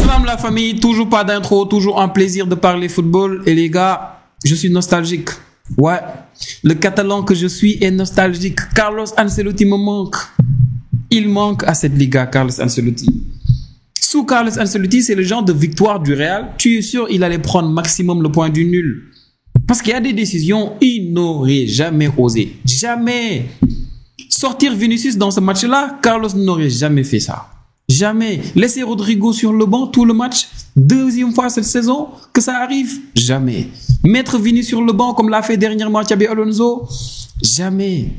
Salam la famille, toujours pas d'intro, toujours un plaisir de parler football. Et les gars, je suis nostalgique. Ouais, le Catalan que je suis est nostalgique. Carlos Ancelotti me manque. Il manque à cette Liga, Carlos Ancelotti. Sous Carlos Ancelotti, c'est le genre de victoire du Real. Tu es sûr il allait prendre maximum le point du nul. Parce qu'il y a des décisions, il n'aurait jamais osé. Jamais. Sortir Vinicius dans ce match-là, Carlos n'aurait jamais fait ça. Jamais. Laisser Rodrigo sur le banc tout le match, deuxième fois cette saison que ça arrive, jamais. Mettre Vini sur le banc comme l'a fait dernièrement Xabi Alonso, jamais.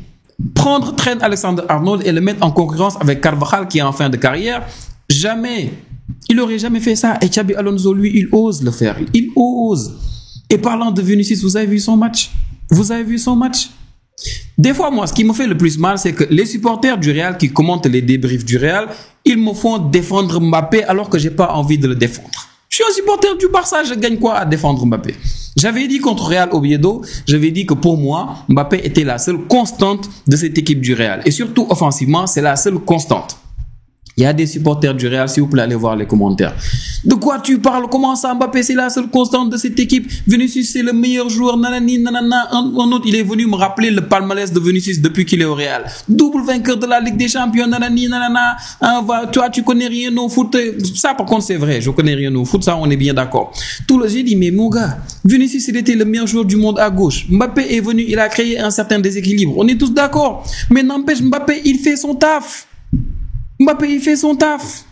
Prendre Trent Alexander-Arnold et le mettre en concurrence avec Carvajal qui est en fin de carrière, jamais. Il n'aurait jamais fait ça. Et Xabi Alonso, lui, il ose le faire. Il ose. Et parlant de Vinicius, vous avez vu son match? Vous avez vu son match? Des fois, moi, ce qui me fait le plus mal, c'est que les supporters du Real qui commentent les débriefs du Real, ils me font défendre Mbappé alors que j'ai pas envie de le défendre. Je suis un supporter du Barça, je gagne quoi à défendre Mbappé? J'avais dit contre Real Oviedo, j'avais dit que pour moi, Mbappé était la seule constante de cette équipe du Real. Et surtout offensivement, c'est la seule constante. Il y a des supporters du Real, s'il vous plaît, allez voir les commentaires. De quoi tu parles? Comment ça, Mbappé, c'est la seule constante de cette équipe? Vinicius, c'est le meilleur joueur, nanani, nanana. Un autre, il est venu me rappeler le palmarès de Vinicius depuis qu'il est au Real. Double vainqueur de la Ligue des Champions, nanani, nanana. Toi, tu connais rien au foot. Ça, par contre, c'est vrai. Je connais rien au foot, ça, on est bien d'accord. Tout le j'ai dit, mais mon gars, Vinicius, il était le meilleur joueur du monde à gauche. Mbappé est venu, il a créé un certain déséquilibre. On est tous d'accord. Mais n'empêche, Mbappé, il fait son taf. Mbappé, il fait son taf.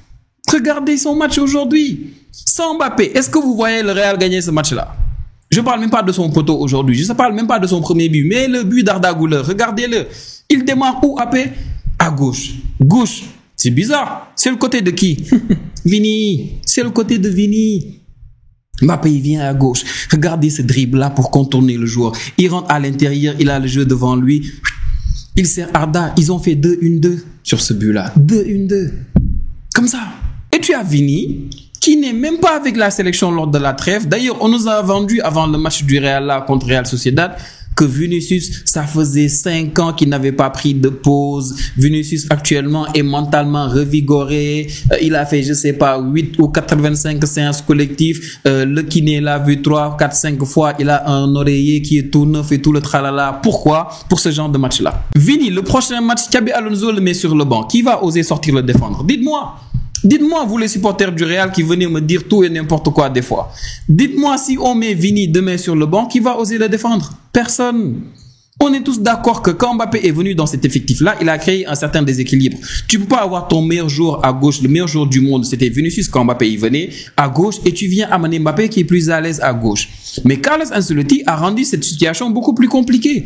Regardez son match aujourd'hui. Sans Mbappé, est-ce que vous voyez le Real gagner ce match-là? Je ne parle même pas de son poteau aujourd'hui. Je ne parle même pas de son premier but. Mais le but d'Arda Güler, regardez-le. Il démarre où, Mbappé? À gauche. Gauche. C'est bizarre. C'est le côté de qui? Vini. C'est le côté de Vini. Mbappé, il vient à gauche. Regardez ce dribble-là pour contourner le joueur. Il rentre à l'intérieur. Il a le jeu devant lui. Il sert Arda. Ils ont fait 2-1-2 sur ce but-là. 2-1-2. Comme ça. Et tu as Vini, qui n'est même pas avec la sélection lors de la trêve. D'ailleurs, on nous a vendu avant le match du Real là, contre Real Sociedad que Vinicius, ça faisait 5 ans qu'il n'avait pas pris de pause. Vinicius actuellement est mentalement revigoré. Il a fait, je sais pas, 8 ou 85 séances collectives. Le kiné l'a vu 3, 4, 5 fois. Il a un oreiller qui est tout neuf et tout le tralala. Pourquoi? Pour ce genre de match-là. Vini, le prochain match, Xabi Alonso le met sur le banc. Qui va oser sortir le défendre? Dites-moi. Dites-moi, vous les supporters du Real qui venez me dire tout et n'importe quoi des fois. Dites-moi si on met Vini demain sur le banc, qui va oser le défendre? Personne. On est tous d'accord que quand Mbappé est venu dans cet effectif-là, il a créé un certain déséquilibre. Tu peux pas avoir ton meilleur joueur à gauche, le meilleur joueur du monde, c'était Vinicius quand Mbappé y venait, à gauche, et tu viens amener Mbappé qui est plus à l'aise à gauche. Mais Carlos Ancelotti a rendu cette situation beaucoup plus compliquée.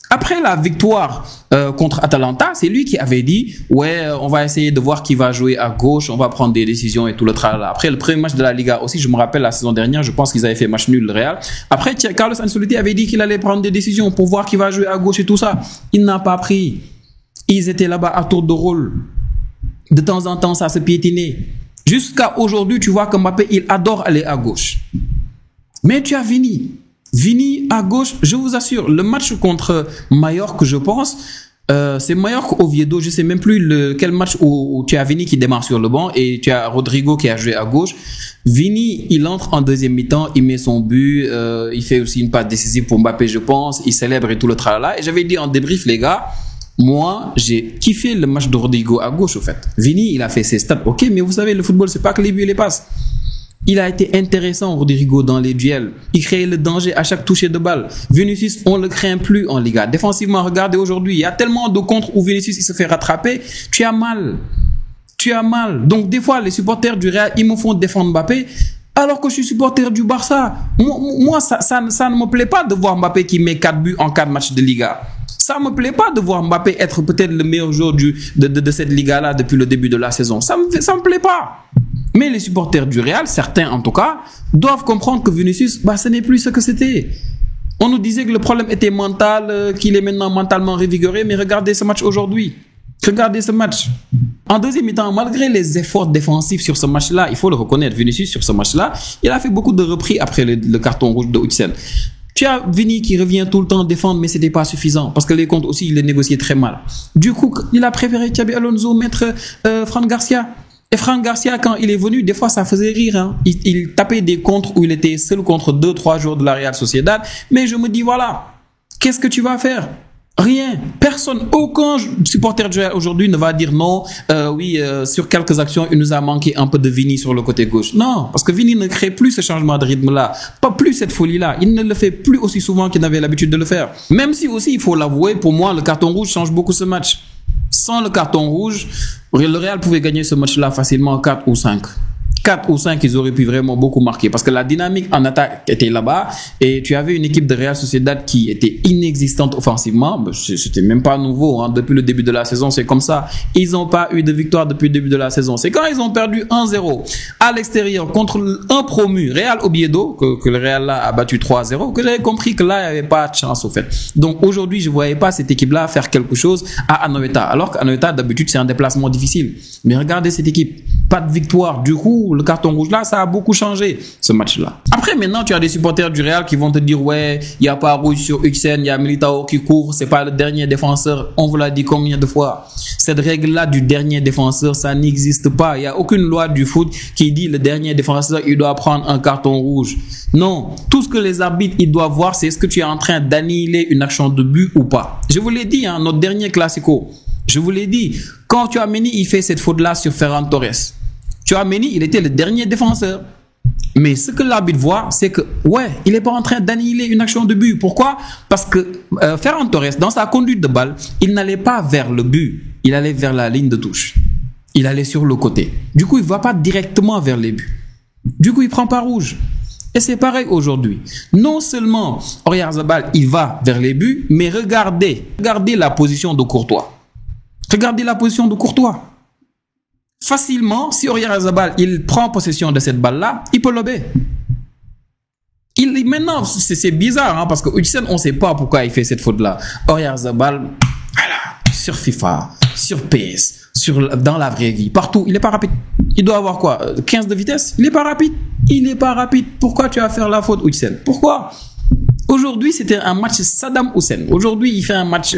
Après la victoire contre Atalanta, c'est lui qui avait dit « Ouais, on va essayer de voir qui va jouer à gauche, on va prendre des décisions et tout le tralala. » Après le premier match de la Liga aussi, je me rappelle la saison dernière, je pense qu'ils avaient fait match nul le Real. Après, Carlos Ancelotti avait dit qu'il allait prendre des décisions pour voir qui va jouer à gauche et tout ça. Il n'a pas pris. Ils étaient là-bas à tour de rôle. De temps en temps, ça se piétinait. Jusqu'à aujourd'hui, tu vois que Mbappé, il adore aller à gauche. Mais tu as Vini. Vini à gauche, je vous assure, le match contre Mallorca, je pense, c'est Mallorca Oviedo, je sais même plus quel match où tu as Vini qui démarre sur le banc et tu as Rodrigo qui a joué à gauche. Vini, il entre en deuxième mi-temps, il met son but, il fait aussi une passe décisive pour Mbappé, je pense, il célèbre et tout le tralala. Et j'avais dit en débrief, les gars, moi, j'ai kiffé le match de Rodrigo à gauche, au fait. Vini, il a fait ses stats, ok, mais vous savez, le football, c'est pas que les buts et les passes. Il a été intéressant, Rodrigo, dans les duels. Il créait le danger à chaque toucher de balle. Vinicius, on ne le craint plus en Liga. Défensivement, regardez aujourd'hui, il y a tellement de contres où Vinicius il se fait rattraper. Tu as mal. Tu as mal. Donc, des fois, les supporters du Real, ils me font défendre Mbappé, alors que je suis supporter du Barça. Moi, ça ne me plaît pas de voir Mbappé qui met 4 buts en 4 matchs de Liga. Ça me plaît pas de voir Mbappé être peut-être le meilleur joueur de cette Liga-là depuis le début de la saison. Ça me plaît pas. Mais les supporters du Real, certains en tout cas, doivent comprendre que Vinicius, ce n'est plus ce que c'était. On nous disait que le problème était mental, qu'il est maintenant mentalement revigoré, mais regardez ce match aujourd'hui. Regardez ce match. En deuxième mi-temps, malgré les efforts défensifs sur ce match-là, il faut le reconnaître, Vinicius sur ce match-là, il a fait beaucoup de repris après le carton rouge de Huijsen. Tu as Vini qui revient tout le temps défendre, mais c'était pas suffisant parce que les comptes aussi, il les négociait très mal. Du coup, il a préféré Xabi Alonso mettre Fran Garcia. Et Fran Garcia, quand il est venu, des fois, ça faisait rire. Hein. Il tapait des contres où il était seul contre 2-3 joueurs de la Real Sociedad. Mais je me dis, voilà, qu'est-ce que tu vas faire? Rien. Personne, aucun supporter du Real aujourd'hui ne va dire non, sur quelques actions, il nous a manqué un peu de Vini sur le côté gauche. Non, parce que Vini ne crée plus ce changement de rythme-là, pas plus cette folie-là. Il ne le fait plus aussi souvent qu'il avait l'habitude de le faire. Même si aussi, il faut l'avouer, pour moi, le carton rouge change beaucoup ce match. Sans le carton rouge, le Real pouvait gagner ce match-là facilement 4 ou 5. 4 ou 5, ils auraient pu vraiment beaucoup marquer parce que la dynamique en attaque était là-bas et tu avais une équipe de Real Sociedad qui était inexistante offensivement. C'était même pas nouveau, hein. Depuis le début de la saison, c'est comme ça. Ils n'ont pas eu de victoire depuis le début de la saison. C'est quand ils ont perdu 1-0 à l'extérieur contre un promu, Real Oviedo, que le Real là a battu 3-0, que j'avais compris que là, il n'y avait pas de chance au fait. Donc aujourd'hui, je ne voyais pas cette équipe-là faire quelque chose à Anoeta. Alors qu'Anoeta, d'habitude, c'est un déplacement difficile. Mais regardez cette équipe. Pas de victoire. Du coup, le carton rouge là, ça a beaucoup changé, ce match-là. Après, maintenant, tu as des supporters du Real qui vont te dire, ouais, il n'y a pas rouge sur Huijsen, il y a Militao qui court, c'est pas le dernier défenseur. On vous l'a dit combien de fois? Cette règle-là du dernier défenseur, ça n'existe pas. Il n'y a aucune loi du foot qui dit le dernier défenseur, il doit prendre un carton rouge. Non. Tout ce que les arbitres, ils doivent voir, c'est est-ce que tu es en train d'annihiler une action de but ou pas. Je vous l'ai dit, hein, notre dernier classico. Je vous l'ai dit. Quand Tchouaméni, il fait cette faute-là sur Ferran Torres, Tchouaméni, il était le dernier défenseur. Mais ce que l'arbitre voit, c'est que, ouais, il n'est pas en train d'annihiler une action de but. Pourquoi? Parce que Ferran Torres, dans sa conduite de balle, il n'allait pas vers le but. Il allait vers la ligne de touche. Il allait sur le côté. Du coup, il ne va pas directement vers les buts. Du coup, il ne prend pas rouge. Et c'est pareil aujourd'hui. Non seulement Oyarzabal, il va vers les buts, mais regardez la position de Courtois. Regardez la position de Courtois. Facilement, si Oyarzabal, il prend possession de cette balle-là, il peut lober. Maintenant, c'est bizarre, hein, parce que Huijsen, on ne sait pas pourquoi il fait cette faute-là. Oyarzabal, voilà, sur FIFA, sur PS, dans la vraie vie, partout, il n'est pas rapide. Il doit avoir quoi, 15 de vitesse? Il n'est pas rapide. Il n'est pas rapide. Pourquoi tu vas faire la faute, Huijsen? Pourquoi? Aujourd'hui, c'était un match Saddam Hussein. Aujourd'hui, il fait un match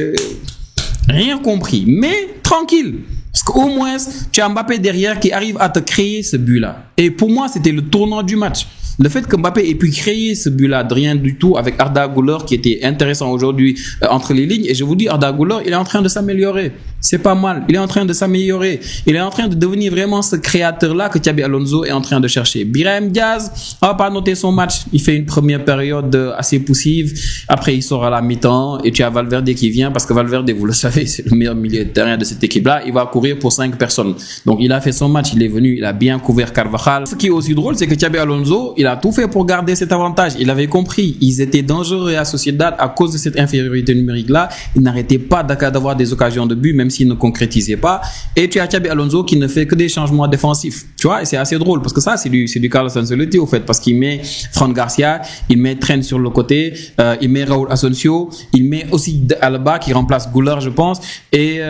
rien compris, mais tranquille. Parce qu'au moins, tu as Mbappé derrière qui arrive à te créer ce but-là. Et pour moi, c'était le tournant du match. Le fait que Mbappé ait pu créer ce but-là de rien du tout avec Arda Güler qui était intéressant aujourd'hui entre les lignes. Et je vous dis, Arda Güler, il est en train de s'améliorer. C'est pas mal. Il est en train de s'améliorer. Il est en train de devenir vraiment ce créateur-là que Xabi Alonso est en train de chercher. Brahim Diaz, on va pas noter son match. Il fait une première période assez poussive. Après, il sort à la mi-temps et tu as Valverde qui vient parce que Valverde, vous le savez, c'est le meilleur milieu de terrain de cette équipe-là. Il va courir pour 5 personnes. Donc, il a fait son match. Il est venu. Il a bien couvert Carvajal. Ce qui est aussi drôle, c'est que Xabi Alonso, il a tout fait pour garder cet avantage. Il avait compris. Ils étaient dangereux à Sociedad à cause de cette infériorité numérique-là. Il n'arrêtait pas d'avoir des occasions de but, même s'il ne concrétisait pas. Et tu as Xabi Alonso qui ne fait que des changements défensifs. Tu vois, et c'est assez drôle parce que ça, c'est du Carlos Ancelotti au fait, parce qu'il met Fran Garcia, il met Trent sur le côté, il met Raúl Asensio, il met aussi Alaba qui remplace Güler, je pense, et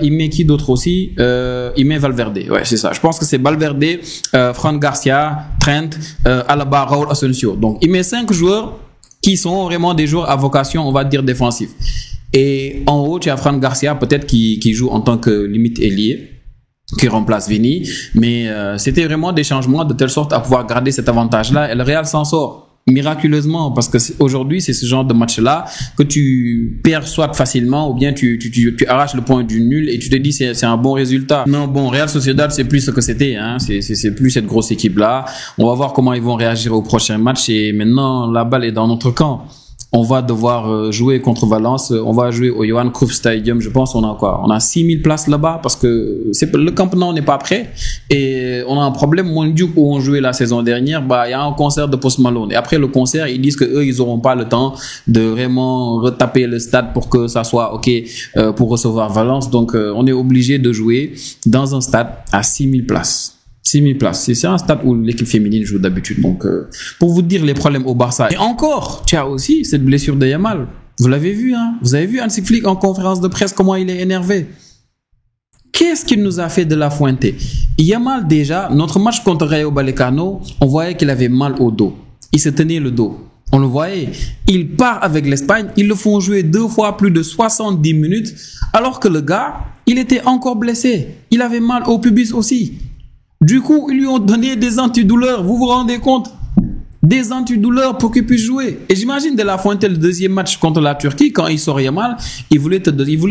il met qui d'autre aussi? Il met Valverde. Ouais, c'est ça. Je pense que c'est Valverde, Fran Garcia, Trent, Alaba, Raúl Asensio. Donc, il met 5 joueurs qui sont vraiment des joueurs à vocation, on va dire, défensif. Et en haut, tu as Fran Garcia, peut-être qui joue en tant que limite ailier, qui remplace Vini. Mais c'était vraiment des changements de telle sorte à pouvoir garder cet avantage-là. Et le Real s'en sort miraculeusement parce que aujourd'hui, c'est ce genre de match-là que tu perds soit facilement ou bien tu arraches le point du nul et tu te dis c'est un bon résultat. Non, bon, Real Sociedad, c'est plus ce que c'était, hein. C'est plus cette grosse équipe-là. On va voir comment ils vont réagir au prochain match et maintenant, la balle est dans notre camp. On va devoir jouer contre Valence. On va jouer au Johan Cruyff Stadium. Je pense on a quoi? On a 6000 places là-bas parce que le Camp Nou n'est pas prêt et on a un problème. Mondial où on jouait la saison dernière, il y a un concert de Post Malone et après le concert, ils disent que eux ils auront pas le temps de vraiment retaper le stade pour que ça soit ok pour recevoir Valence. Donc on est obligé de jouer dans un stade à 6000 places. 6000 places. C'est un stade où l'équipe féminine joue d'habitude. Donc, pour vous dire les problèmes au Barça. Et encore, tu as aussi cette blessure de Yamal. Vous l'avez vu, hein? Vous avez vu Hansi Flick en conférence de presse, comment il est énervé. Qu'est-ce qu'il nous a fait de la Fuente? Yamal, déjà, notre match contre Rayo Vallecano, on voyait qu'il avait mal au dos. Il se tenait le dos. On le voyait. Il part avec l'Espagne. Ils le font jouer 2 fois plus de 70 minutes. Alors que le gars, il était encore blessé. Il avait mal au pubis aussi. Du coup, ils lui ont donné des antidouleurs. Vous vous rendez compte? Des antidouleurs pour qu'il puisse jouer. Et j'imagine De La Fuente, le deuxième match contre la Turquie, quand il sort Yamal, il voulait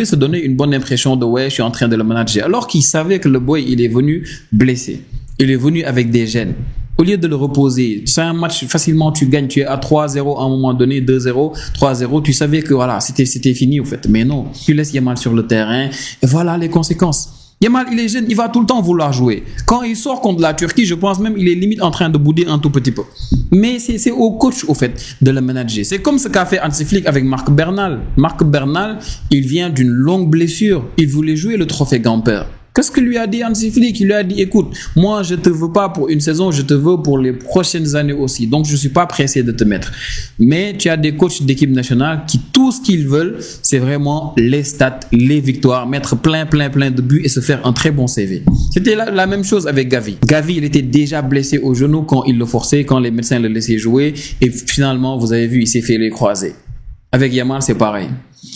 se donner une bonne impression de ouais, je suis en train de le manager. Alors qu'il savait que le boy, il est venu blessé. Il est venu avec des gènes. Au lieu de le reposer, c'est un match facilement, tu gagnes, tu es à 3-0 à un moment donné, 2-0, 3-0, tu savais que voilà, c'était fini au fait. Mais non, tu laisses Yamal sur le terrain et voilà les conséquences. Yamal, il est jeune, il va tout le temps vouloir jouer. Quand il sort contre la Turquie, je pense même il est limite en train de bouder un tout petit peu. Mais c'est au coach au fait de le manager. C'est comme ce qu'a fait Hansi Flick avec Marc Bernal. Marc Bernal, il vient d'une longue blessure. Il voulait jouer le trophée Gamper. Qu'est-ce que lui a dit Hansi Flick? Il lui a dit, écoute, moi je te veux pas pour une saison, je te veux pour les prochaines années aussi. Donc je suis pas pressé de te mettre. Mais tu as des coachs d'équipe nationale qui tout ce qu'ils veulent, c'est vraiment les stats, les victoires, mettre plein de buts et se faire un très bon CV. C'était la même chose avec Gavi. Gavi, il était déjà blessé au genou quand il le forçait, quand les médecins le laissaient jouer et finalement, vous avez vu, il s'est fait les croisés. Avec Yamal, c'est pareil.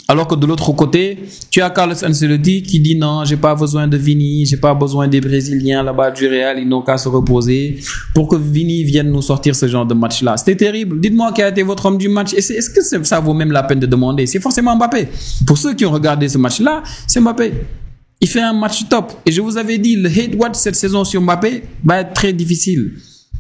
Alors que de l'autre côté, tu as Carlos Ancelotti qui dit non, j'ai pas besoin de Vini, j'ai pas besoin des Brésiliens là-bas du Real, ils n'ont qu'à se reposer pour que Vini vienne nous sortir ce genre de match-là. C'était terrible. Dites-moi qui a été votre homme du match. Est-ce que ça vaut même la peine de demander? C'est forcément Mbappé. Pour ceux qui ont regardé ce match-là, c'est Mbappé. Il fait un match top. Et je vous avais dit, le hate watch cette saison sur Mbappé va être très difficile.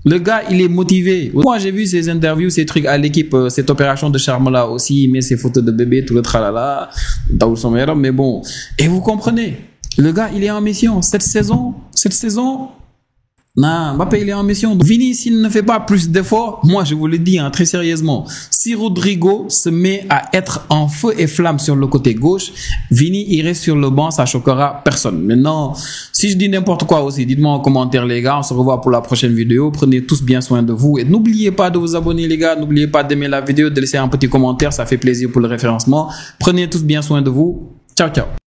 Le gars, il est motivé. Moi, j'ai vu ses interviews, ses trucs à l'équipe, cette opération de charme-là aussi. Il met ses photos de bébé, tout le tralala, dans son meilleur, mais bon. Et vous comprenez, le gars, il est en mission. Cette saison, non, Mbappé, il est en mission. Vini, s'il ne fait pas plus d'efforts, moi, je vous le dis, très sérieusement, si Rodrigo se met à être en feu et flamme sur le côté gauche, Vini, il reste sur le banc, ça choquera personne. Maintenant, si je dis n'importe quoi aussi, dites-moi en commentaire, les gars. On se revoit pour la prochaine vidéo. Prenez tous bien soin de vous et n'oubliez pas de vous abonner, les gars. N'oubliez pas d'aimer la vidéo, de laisser un petit commentaire. Ça fait plaisir pour le référencement. Prenez tous bien soin de vous. Ciao, ciao.